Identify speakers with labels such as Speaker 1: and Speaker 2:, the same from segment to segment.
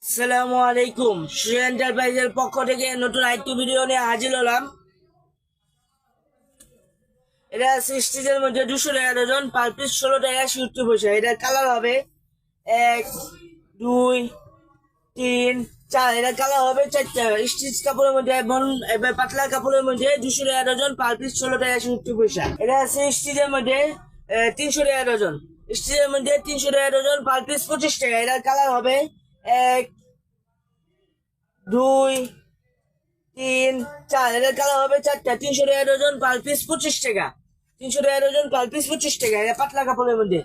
Speaker 1: আসসালামু আলাইকুম। শ্রী এন্টারপ্রাইজের পক্ষ থেকে নতুন আরেকটি ভিডিও নিয়ে হাজির হলাম। এটা সিক্সটিজের মধ্যে 200 টাকা ডজন, পার পিস 16 টাকা 70 পয়সা। এটার কালার হবে 1, 2, 3, 4। এটার কালার হবে 4টা। স্টিচ কাপড়ের মধ্যে এবং পাতলা কাপড়ের মধ্যে 200 টাকা ডজন, পার পিস 16 টাকা 70 পয়সা। এটা আছে স্টিচের মধ্যে 300 টাকা ডজন। স্টিচের মধ্যে 300 টাকা ডজন, পার পিস 25 টাকা। এটার কালার হবে 1, 2, 3, 4। এটার কালার হবে 4টা। 300 টাকা ডজন, পার পিস 25 টাকা। 300 টাকা ডজন, পার পিস 25 টাকা। এটা পাতলা কাপড়ের মধ্যে।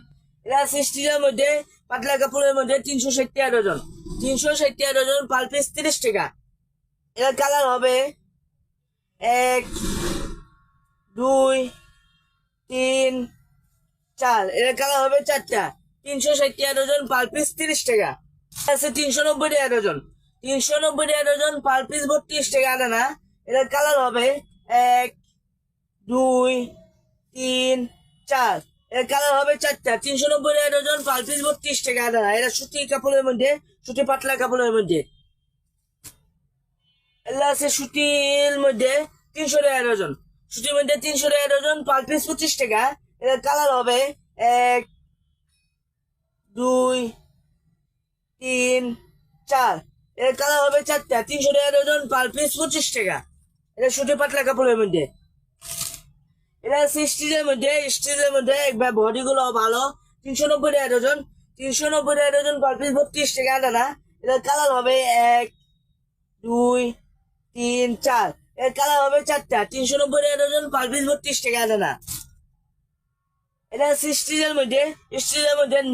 Speaker 1: এটা সিক্সটিজের মধ্যে পাতলা কাপড়ের মধ্যে 360 টাকা ডজন। 360 টাকা ডজন, পার পিস 30 টাকা। এটার কালার হবে 1, 2, 3, 4। এটার কালার হবে 4টা। 360 টাকা ডজন, পার পিস 30 টাকা। আছে 390 টাকা ডজন। 390 টাকা ডজন, পার পিস 32 টাকা আনা। এটার কালার হবে 1, 2, 3, 4। এর কালার হবে 4টা। 390 টাকা ডজন, পার পিস 32 টাকা আনা। এটা সুতি কাপড়ের মধ্যে, সুতি পাতলা কাপড়ের মধ্যে। এগুলো আছে সুতির মধ্যে 300 টাকা ডজন। সুতির মধ্যে 300 টাকা ডজন, পার পিস 25 টাকা। এটার কালার হবে 1, 2, 3, 4। এর কালার হবে 4টা। 300 টাকা ডজন, পার পিস 25 টাকা। এটা সুতি পাতলা কাপড়ের মধ্যে। এটা স্টিলের মধ্যে একবার বডি গুলো ভালো। 390 টাকা ডজন। 390 টাকা ডজন, পার পিস 32 টাকা আনা। এটার কালার হবে 1, 2, 3, 4। এর কালার হবে 4টা। 390 টাকা ডজন, পার পিস 32 টাকা আনা। এটা আছে স্টিলের মধ্যে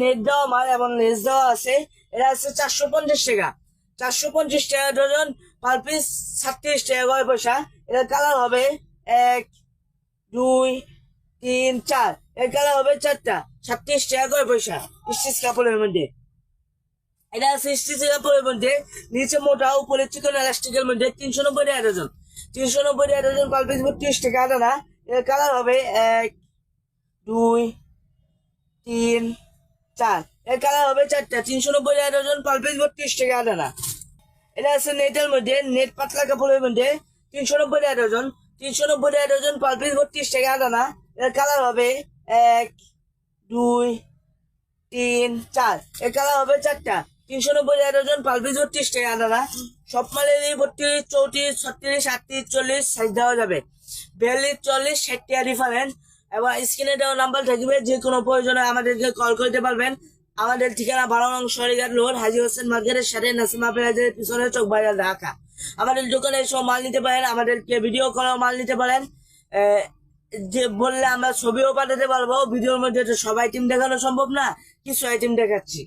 Speaker 1: নেট দেওয়া মাল এবং লেস দেওয়া আছে। এটা আছে 450 টাকা। 450 টাকা ডজন, পার পিস 36 টাকা 9 পয়সা। এটার কালার হবে 1, 2, 3, 4। এর কালার হবে 4টা। 36 টাকা 9 পয়সা। স্টিচ কাপড়ের মধ্যে। এটা আছে স্টিচ কাপড়ের মধ্যে নিচে মোটা, উপরে চিকন এলাস্টিকের মধ্যে 390 টাকা ডজন। 390 টাকা ডজন, পার পিস 32 টাকা আনা। এর কালার হবে 1, 2, 3, 4। এর কালার হবে 4টা। 390 টাকা ডজন, পার পিস 32 টাকা আনা। এটা আছে নেটের মধ্যে, নেট পাতলা কাপড়ের মধ্যে 390 টাকা ডজন। 390 টাকা ডজন, পার পিস 32 টাকা আনা। এর কালার হবে 1, 2, 3, 4। এর কালার হবে 4টা। 390 টাকা ডজন, পার পিস 32 টাকা আনা। সব মালেরই 32, 34, 36, 38, 40 সাইজ দেওয়া যাবে। 42, 40, 60 টাকা ডিফারেন্স। এবং স্ক্রিনে দেওয়া নাম্বার থাকবে, যে কোনো প্রয়োজনে আমাদেরকে কল করতে পারবেন। আমাদের ঠিকানা 12 নং সরিঘাট রোড, হাজী হোসেন মার্কেটের সাথে, নাসিমা প্লাজার পিছনে, চকবাজার, ঢাকা। আমাদের দোকানে এসব মাল নিতে পারেন। আমাদেরকে ভিডিও কলেও মাল নিতে পারেন। যে বললে আমরা ছবিও পাঠাতে পারবো। ভিডিওর মধ্যে তো সব আইটেম দেখানো সম্ভব না, কিছু আইটেম দেখাচ্ছি।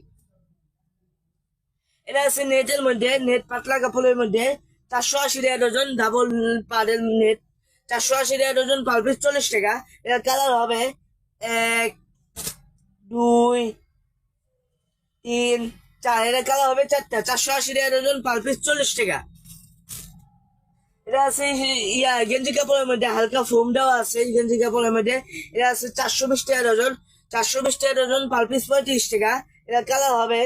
Speaker 1: এটা আছে নেটের মধ্যে, নেট পাতলা কাপড়ের মধ্যে 480 টাকা ডজন, ডাবল পাড়ের নেট। 480 টাকা ডজন, পার পিস 40 টাকা। এর কালার হবে 1, 2, 3, 4। এর কালার হবে 4টা। 480 টাকা ডজন, পার পিস 40 টাকা। এটা আছে গেঞ্জি কাপড়ের মধ্যে, হালকা ফোম দেওয়া আছে গেঞ্জি কাপড়ের মধ্যে। এটা আছে 420 টাকা ডজন। 420 টাকা ডজন, পার পিস 35 টাকা। এটা কালার হবে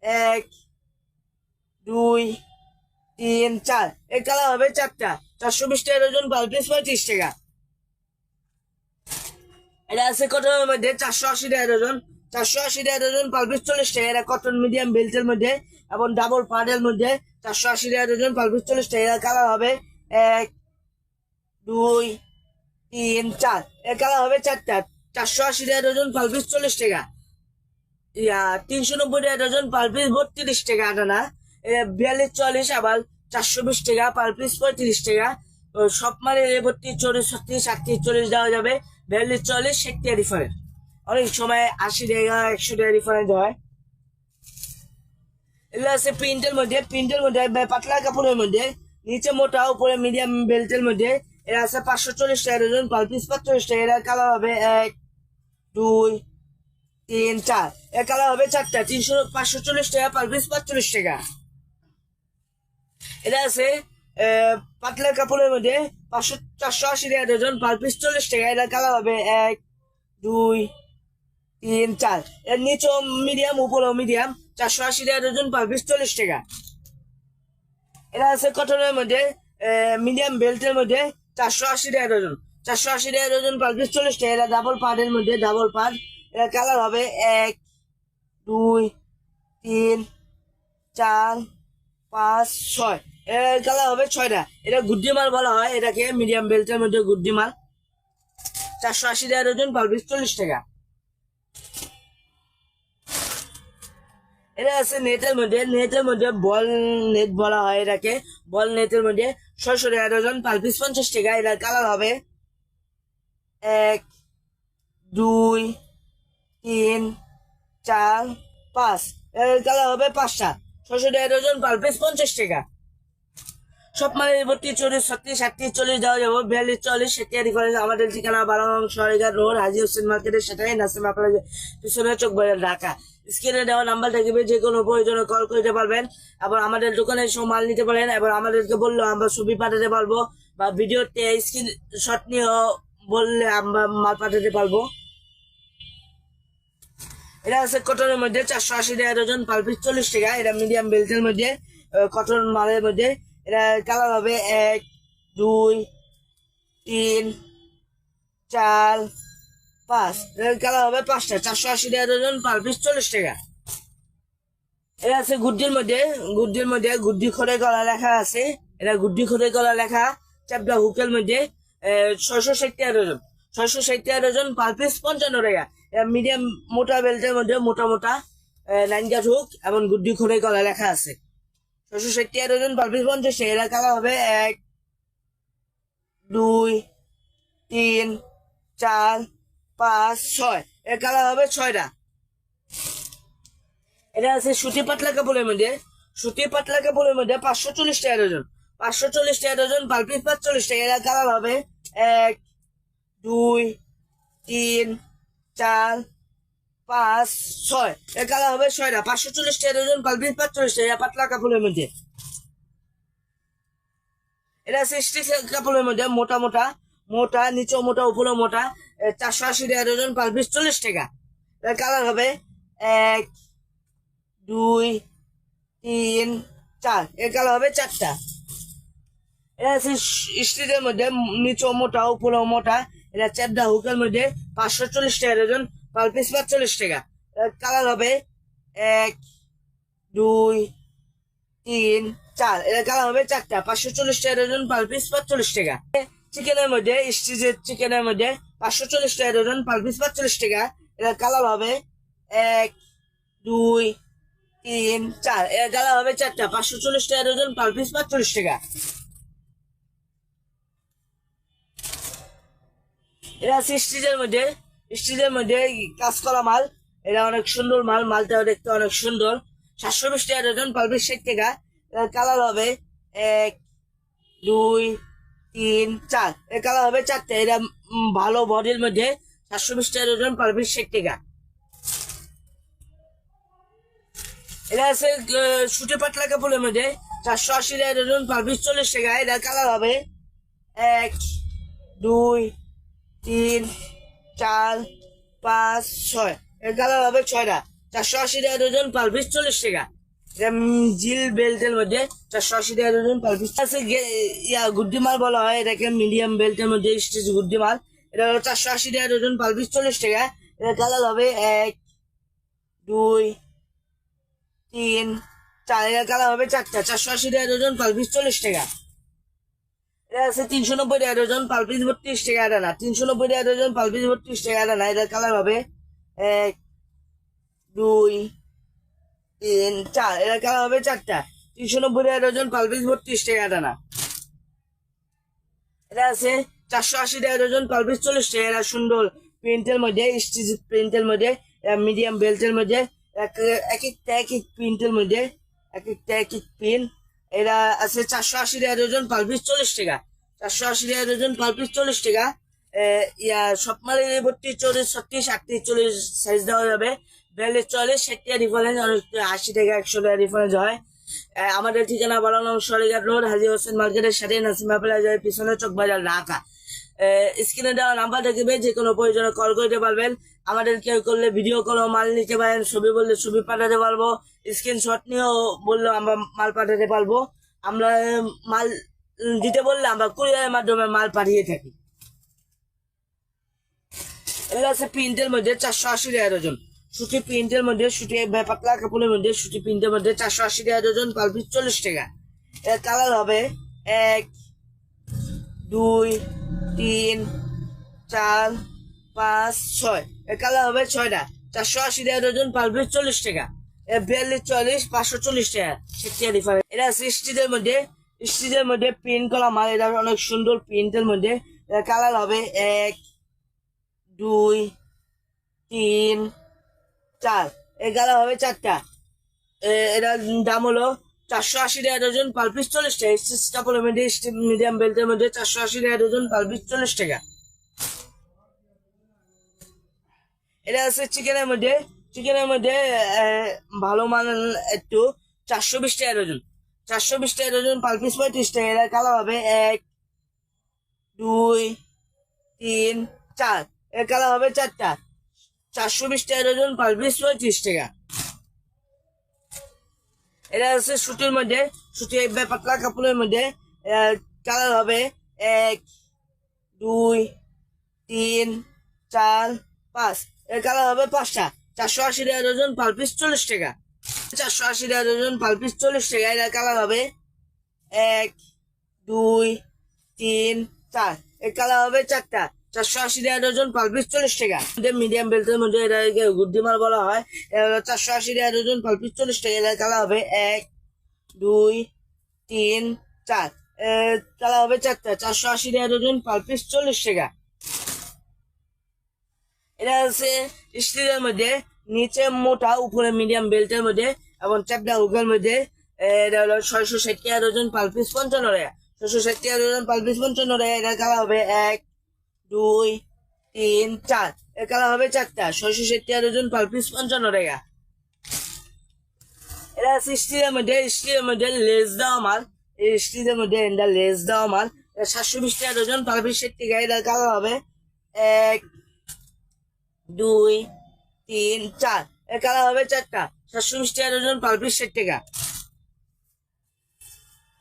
Speaker 1: 1, 2, 3, 4। এর কালার হবে 4টা। 420 টাকা ডজন, পার পিস 35 টাকা। এটা আছে কটনের মধ্যে 480 টাকা ডজন। 480 টাকা ডজন, পার পিস 40 টাকা। এটা কটন মিডিয়াম বেল্টের মধ্যে এবং ডাবল পাড়ের মধ্যে 480 টাকা ডজন, পার পিস 40 টাকা। এর কালার হবে 1, 2, 3, 4। এর কালার হবে 4টা। 480 টাকা ডজন, পার পিস 40 টাকা। 390 টাকা ডজন, পার পিস 32 টাকা আনা। 42, 40, আবার 420 টাকা, পার পিস 35 টাকা। সব মানে 32, 40, 36, 38, 40 দেওয়া যাবে। 42, 40, 60 টাকা ডিফারেন্ট। অনেক সময় 80 টাকা, 100 টাকা ডিফারেন্ট হয়। এগুলো আছে প্রিন্টের মধ্যে পাতলা কাপড়ের মধ্যে, নিচে মোটা, উপরে মিডিয়াম বেল্টের মধ্যে। এরা আছে 540 টাকা ডজন, পার পিস 45 টাকা। এর কালার হবে 1, 2, 3, 4। এর কালার হবে 4টা। 540 টাকা, পার পিস 45 টাকা। এটা আছে পাতলা কাপড়ের মধ্যে 480 টাকা ডজন, পার পিস 40 টাকা। এটার কালার হবে 1, 2, 3, 4। এর নিচেও মিডিয়াম, উপরেও মিডিয়াম। 480 টাকা ডজন, পার পিস 40 টাকা। এটা আছে কটনের মধ্যে মিডিয়াম বেল্টের মধ্যে 480 টাকা ডজন। 480 টাকা ডজন পার পিস 40 টাকা। এটা ডাবল পার্টের মধ্যে ডাবল পার্ট। এটা কালার হবে 1 2 3 4 5 6। এর কালার হবে 6টা। এটা গুড্ডি মাল বলা হয় এটাকে, মিডিয়াম বেল্টের মধ্যে গুড্ডি মাল। 480 টাকা ডজন পার পিস 40 টাকা। এটা আছে নেটের মধ্যে বল নেট বলা হয় এটাকে, বল নেটের মধ্যে 600 টাকা ডজন পার পিস 50 টাকা। এটা কালার হবে 1 2 3 4 5। এর কালার হবে 5টা। 600 টাকা ডজন পার পিস 50 টাকা। সব মানে 32 34 36 38 40 দেওয়া যাবো। 42 40 সেটা রেফারেন্স। আমাদের ঠিকানা 12 নং সরাইঘাট রোড, হাজী হোসেন মার্কেটের সাথে নাসিম আপনার পিছনে চকবাজার, ঢাকা। স্ক্রিনে দেওয়া নাম্বার থাকবে, যে কোনো প্রয়োজনে কল করতে পারবেন এবং আমাদের দোকানে সব মাল নিতে পারেন এবং আমাদেরকে বললেও আমরা ছবি পাঠাতে পারবো বা ভিডিওতে স্ক্রিনশট নিয়ে বললে আমরা মাল পাঠাতে পারবো। এটা আছে কটনের মধ্যে 480 টাকা ডজন পার পিস 40 টাকা। এটা মিডিয়াম বেল্টের মধ্যে কটন মালের মধ্যে। এটা কালার হবে 1 2 3 4 5। এর কালার হবে 5টা। 480 টাকা ডজন পার পিস 40 টাকা। এটা আছে গুড্ডির মধ্যে গুড্ডি খড়ে গলা লেখা আছে। এটা গুড্ডি খড়ে গলা লেখা চ্যাপটা হুকের মধ্যে 660 টাকা ডজন। 660 টাকা ডজন পার পিস 55 টাকা। মিডিয়াম মোটা বেল্টের মধ্যে মোটা লাইন কাট হুক এবং গুড্ডি খড়ে গলা লেখা আছে। 660 টাকা ডজন পার পিস 50 টাকা। এটা কালার হবে 1 2 3 4 5 6। এর কালার হবে 6টা। এটা আছে সুতি পাতলা কাপড়ের মধ্যে 540 টাকা ডজন। 540 টাকা ডজন পার পিস 45 টাকা। এটা কালার হবে 1 2 3 4 5 6। এর কালার হবে 6টা। 540 টাকা ডজন পার পিস 45 টাকা। পাতলা কাপড়ের মধ্যে এটা আছে স্টিচ কাপড়ের মধ্যে মোটা নিচে মোটা উপরে মোটা 480 টাকা ডজন পার পিস 40 টাকা। এর কালার হবে 1 2 3 4। এর কালার হবে 4টা। এটা আছে স্টিচের মধ্যে নিচে মোটা উপরে মোটা। এটা চ্যাপটা হুকের মধ্যে 540 টাকা ডজন পার পিস 45 টাকা। এর কালার হবে 1 2 3 4। এর কালার হবে 4টা। 540 টাকা ডজন পার পিস 45 টাকা। চিকেনের মধ্যে স্টিচের চিকেনের মধ্যে 540 টাকা ডজন পার পিস 45 টাকা। এর কালার হবে 1 2 3 4। এর কালার হবে 4টা। 540 টাকা ডজন পার পিস 45 টাকা। এটা আছে স্টিচের মধ্যে কাজ করা মাল। এটা অনেক সুন্দর মাল, মালটা দেখতে অনেক সুন্দর। 720 টাকা ডজন পার পিস 60 টাকা। এর কালার হবে 1 2 3 4। এর কালার হবে 4টা। এটা ভালো বডির মধ্যে 720 টাকা ডজন পার পিস 60 টাকা। এটা আছে সুতি পাতলা কাপড়ের মধ্যে 480 টাকা ডজন পার পিস 40 টাকা। এটা কালার হবে 1 2 3 4 5 6। এর কালার হবে 6টা। 480 টাকা ডজন পার পিস 40 টাকা। এটা জিল বেল্টের মধ্যে 480 টাকা ডজন পার পিস আছে। গুড্ডি মাল বলা হয় এটাকে, মিডিয়াম বেল্টের মধ্যে স্টিচ গুড্ডি মাল। এটা হলো 480 টাকা ডজন পার পিস 40 টাকা। এর কালার হবে 1 2 3 4। এর কালার হবে 4টা। 480 টাকা ডজন পার পিস 40 টাকা। এটা আছে 390 টাকা ডজন পার পিস 32 টাকা। এটা না 390 টাকা ডজন পার পিস 32 টাকা। এটা না এটার কালার হবে 1 2 3 4। এটার কালার হবে 4টা। 390 টাকা ডজন পার পিস 32 টাকা। এটা না এটা আছে 480 টাকা ডজন পার পিস 40 টাকা। এটা সুন্দর প্রিন্টের মধ্যে স্টিচ প্রিন্টের মধ্যে মিডিয়াম বেল্টের মধ্যে এক এক প্রিন্টের মধ্যে এক প্রিন্ট। এটা আছে 480 টাকা ডজন পার পিস 40 টাকা। 480 টাকা ডজন পার পিস 40 টাকা। সব মালের 32 40 36 38 40 সাইজ দেওয়া যাবে। 42 40 60 ডিফারেন্স, 80 টাকা 100 টাকা ডিফারেন্স হয়। আমাদের ঠিকানা 12 নং সরাইঘাট রোড, হাজী হোসেন মার্কেটের সাথে নাসিমা প্লাজার পিছনে চকবাজার, ঢাকা। স্ক্রিনে দেওয়া নাম্বার থাকবে, যে কোনো প্রয়োজনে কল করতে পারবেন। আমাদের কেউ করলে ভিডিও কলও মাল নিতে পারেন, ছবি বললে ছবি পাঠাতে পারবো, স্ক্রিনশট নিয়েও বললেও আমরা মাল পাঠাতে পারবো। আমরা মাল দিতে বললে আমরা কুরিয়ারের মাধ্যমে মাল পাঠিয়ে থাকি। এগুলো আছে প্রিন্টের মধ্যে 480 টাকা ডজন। সুতি প্রিন্টের মধ্যে, সুতি পাতলা কাপড়ের মধ্যে, সুতি প্রিন্টের মধ্যে 480 টাকা ডজন, পার পিস 40 টাকা। এর কালার হবে 1 2 3 4 5 6। এর কালার হবে 6টা। 480 টাকা ডজন, পার পিস 40 টাকা। 42 40 540 টাকা। সেটা ডিফারেন্স। এটা স্টিচের মধ্যে, স্টিচের মধ্যে প্রিন্ট করা মাল। এটা অনেক সুন্দর প্রিন্টের মধ্যে। এর কালার হবে 1 2 3 4। এর কালার হবে 4টা। এটার দাম হলো 480 টাকা ডজন, পার পিস 40 টাকা। স্টিচ কাপড়ের মধ্যে, মিডিয়াম বেল্টের মধ্যে 480 টাকা ডজন, পার পিস 40 টাকা। এটা আছে চিকেনের মধ্যে, চিকেনের মধ্যে ভালো মান একটু 420 টাকা ডজন, 420 টাকা ডজন, পার পিস 35 টাকা। এটার কালার হবে 1 2 3 4। এর কালার হবে 4টা। 420 টাকা ডজন, পার পিস 35 টাকা। এটা হচ্ছে সুতির মধ্যে, সুতি পাতলা কাপড়ের মধ্যে। কালার হবে 1 2 3 4 5। এর কালার হবে 5টা। 480 টাকা ডজন, পার পিস 40 টাকা। 480 টাকা ডজন, পার পিস 40 টাকা। এর কালার হবে 1 2 3 4। এর কালার হবে 4টা। 480 টাকা ডজন, পার পিস 40 টাকা। মিডিয়াম বেল্টের মধ্যে এটাকে গুড্ডি মাল বলা হয়। 480 টাকা ডজন, পার পিস 40 টাকা। এর কালার হবে 1 2 3 4। কালার হবে 4টা। 480 টাকা ডজন, পার পিস 40 টাকা। এটা হচ্ছে স্টিলের মধ্যে, নিচে মোটা, উপরে মিডিয়াম বেল্টের মধ্যে এবং চ্যাপটা হুকের মধ্যে। এটা হলো 660 টাকা ডজন, পার পিস 55 টাকা। 660 টাকা ডজন, পার পিস 55 টাকা। এটার কালার হবে 1 2 3 4। এর কালার হবে 4টা। 660 টাকা ডজন, পার পিস 55 টাকা। এটা আছে স্টিলের মধ্যে, স্টিলের মধ্যে লেস দেওয়া মাল। এই স্টিলের মধ্যে এটা লেস দেওয়া মাল। 720 টাকা ডজন, পার পিস 60 টাকা। এটার কালার হবে 1 2 3 4। এর কালার হবে 4টা। 720 টাকা ডজন, পার পিস 60 টাকা।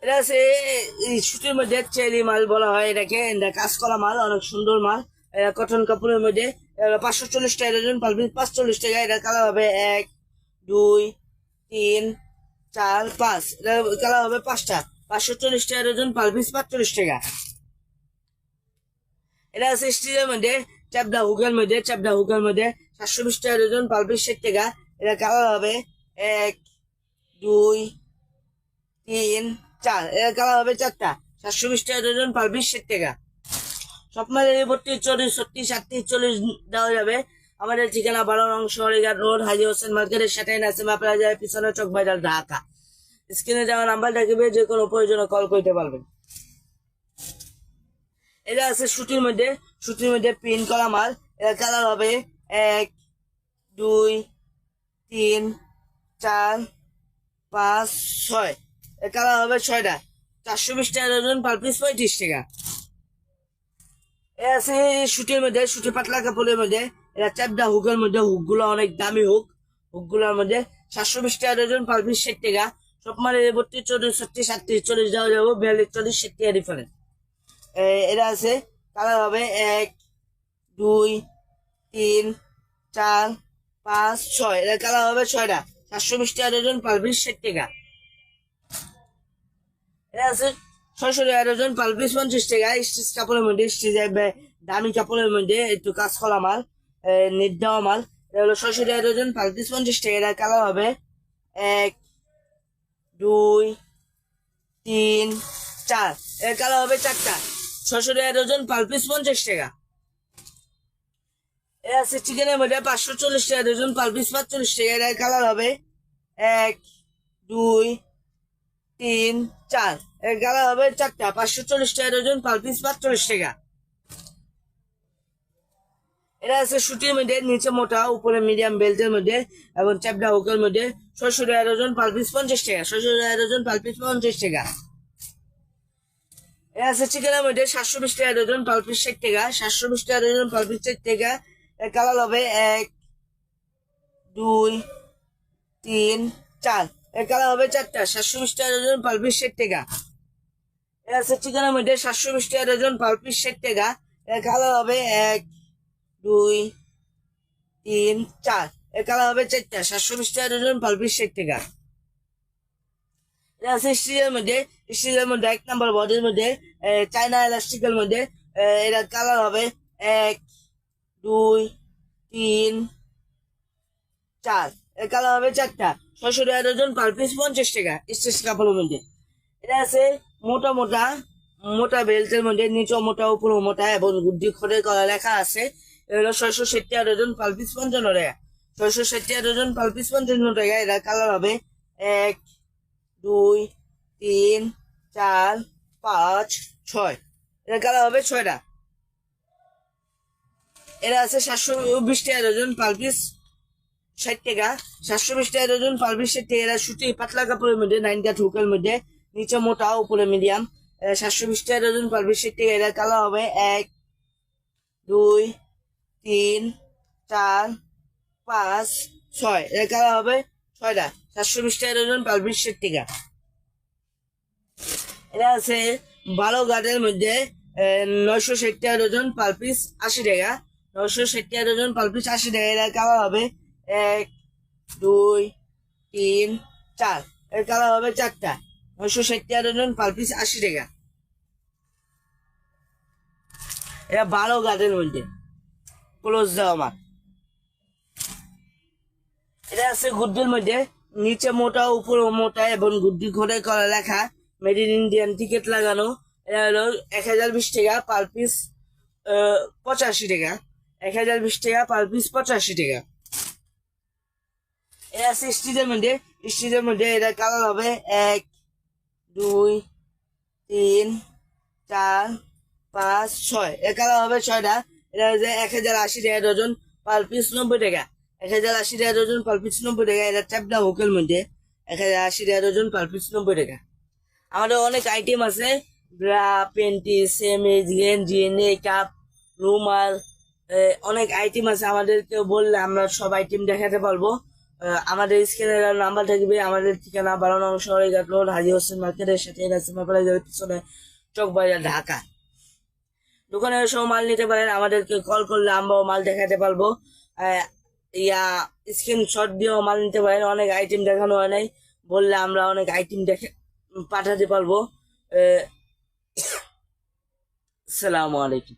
Speaker 1: এটা আছে সুতির মধ্যে চেলি মাল বলা হয় এটাকে। এটা কাজ করা মাল, অনেক সুন্দর মাল। কটন কাপড়ের মধ্যে 540 টাকা ডজন, পার পিস 45 টাকা। এটার কালার হবে 1 2 3 4 5। এটার কালার হবে 5টা। 540 টাকা ডজন, পার পিস 45 টাকা। এটা আছে স্টিলের মধ্যে, চ্যাপটা হুকের মধ্যে, চ্যাপটা হুকের মধ্যে 720 টাকা ডজন, পার পিস 60 টাকা। এটা কালার হবে 1 2 3 4। এর কালার হবে 4টা। 720 টাকা ডজন, পার পিস 60 টাকা। সব মালের 32 40 36 38 40 দেওয়া যাবে। আমাদের ঠিকানা 12 নং সরাইঘাট রোড, হাজী হোসেন মার্কেটের সাথে নাসিমা প্লাজার পিছনে, চক বাজার, ঢাকা। স্ক্রিনে দেওয়া নাম্বার থাকবে, যে কোনো প্রয়োজনে কল করতে পারবেন। এটা আছে সুতির মধ্যে, সুতির মধ্যে প্রিন্ট করা মাল। এর কালার হবে 1 2 3 4 5 6। এর কালার হবে 6টা। 420 টাকা ডজন, পার পিস 35 টাকা। এ আছে সুতির মধ্যে, সুতি পাতলা কাপড়ের মধ্যে। এটা চ্যাপটা হুকের মধ্যে, হুকগুলো অনেক দামি হুক। হুকগুলোর মধ্যে 720 টাকা ডজন, পার পিস 60 টাকা। সব মালে 32 40 36 38 40 দেওয়া যাবো। 42 40 60 টাকা ডিফারেন্স। এটা আছে, কালার হবে 1 2 3 4 5 6। এর কালার হবে 6টা। 720 টাকা ডজন, পার পিস 60 টাকা। এটা আছে 600 টাকা ডজন, পার পিস 50 টাকা। স্টিচ কাপড়ের মধ্যে, স্টিচ দামি কাপড়ের মধ্যে একটু কাজ করা মাল, নেট দেওয়া মাল। এটা হলো 600 টাকা ডজন, পার পিস 50 টাকা। এর কালার হবে 1 2 3 4। এর কালার হবে 4টা। 600 টাকা ডজন, পার পিস 50 টাকা। এটা আছে চিকেনের মধ্যে 540 টাকা ডজন, পার পিস 45 টাকা। এর কালার হবে 1 2 3 4। এর কালার হবে 4টা। 540 টাকা ডজন, পার পিস 45 টাকা। এটা আছে সুতির মধ্যে, নিচে মোটা, উপরে মিডিয়াম বেল্টের মধ্যে এবং চ্যাপটা হুকের মধ্যে। 600 টাকা ডজন, পার পিস 50 টাকা। 600 টাকা ডজন, পার পিস 50 টাকা। এটা আছে চিকেনের মধ্যে 720 টাকা ডজন, পার পিস 60 টাকা। 720 টাকা ডজন, পার পিস 60 টাকা। এর কালার হবে 1 2 3 4। এর কালার হবে 4টা, 720 টাকা ডজন, পার পিস 60 টাকা। এটা আছে চিকেনের মধ্যে 720 টাকা ডজন, পার পিস 60 টাকা। এর কালার হবে 1 2 3 4। এর কালার হবে 4টা, 720 টাকা ডজন, পার পিস 60 টাকা। এটা আছে স্টিলের মধ্যে 1 নাম্বার বডির মধ্যে চায়না ইলাস্টিকের মধ্যে। এটা কালার হবে 1 2 3 4। এর কালার হবে 4টা, 600 টাকা ডজন, পার পিস 50 টাকা। স্টেজ কাপড়ের মধ্যে এটা আছে মোটা মোটা মোটা বেল্টের মধ্যে, নিচে মোটা উপরে মোটা এবং গুড্ডি খড়ের করা লেখা আছে। এগুলো 660 টাকা ডজন, পার পিস 55 টাকা। 660 টাকা ডজন, পার পিস 55 টাকা। এটা কালার হবে 1 2 3 4 5 6। এটা কালার হবে 6টা। এরা আছে 720 টাকা ডজন, পার পিস 60 টাকা। 720 টাকা ডজন, পার পিস 60 টাকা। এরা সুতি পাতলা কাপড়ের মধ্যে 9 কাঠ হুকের মধ্যে, নিচে মোটা উপরে মিডিয়াম। 720 টাকা ডজন, পার পিস 60 টাকা। এরা কালার হবে 1 2 3 4 5 6। এর কালার হবে 6টা, 720 টাকা ডজন, পার পিস 60 টাকা। এটা আছে 12 গার্ডের মধ্যে 960 টাকা ডজন, পার পিস 80 টাকা। 960 টাকা ডজন, পার পিস 80 টাকা। এর কালার হবে 1 2 3 4। এর কালার হবে 4টা, 960 টাকা ডজন, পার পিস 80 টাকা। এটা 12 গার্ডের মধ্যে ক্লোজ দেওয়া মাল। এটা আছে গুড্ডির মধ্যে, নিচে মোটা উপরে মোটা এবং গুড্ডি ঘরে করা লেখা মেড ইন ইন্ডিয়ান টিকিট লাগানো। এটা হলো 1020 টাকা, পার পিস 85 টাকা। 1020 টাকা, পার পিস 85 টাকা। এটা আছে স্টিলের মধ্যে এটা কালার হবে 1 2 3 4 5 6। এর কালার হবে 6টা। এটা হচ্ছে 1080 টাকা ডজন, পার পিস 90 টাকা। 1080 টাকা ডজন, পার পিস 90 টাকা। এটা চ্যাপটা হুকের মধ্যে 1080 টাকা ডজন, পার পিস 90 টাকা। আমাদের অনেক আইটেম আছে, ব্রা, পেন্টি, সেমিজ, গেঞ্জি, মেকআপ, রুমাল, অনেক আইটেম আছে। আমাদেরকে বললে আমরা সব আইটেম দেখাতে পারবো। আমাদের স্ক্রিনে নাম্বার থাকবে। আমাদের ঠিকানা 12 নং সরাইঘাট রোড, হাজী হোসেন মার্কেটের সাথে পিছনে, চকবাজার, ঢাকা। দোকানে সব মাল নিতে পারেন। আমাদেরকে কল করলে আমরাও মাল দেখাতে পারবো। স্ক্রিনশট দিয়েও মাল নিতে পারেন। অনেক আইটেম দেখানো হয় নাই, বললে আমরা অনেক আইটেম দেখে পাঠাতে পারবো। আসসালামু আলাইকুম।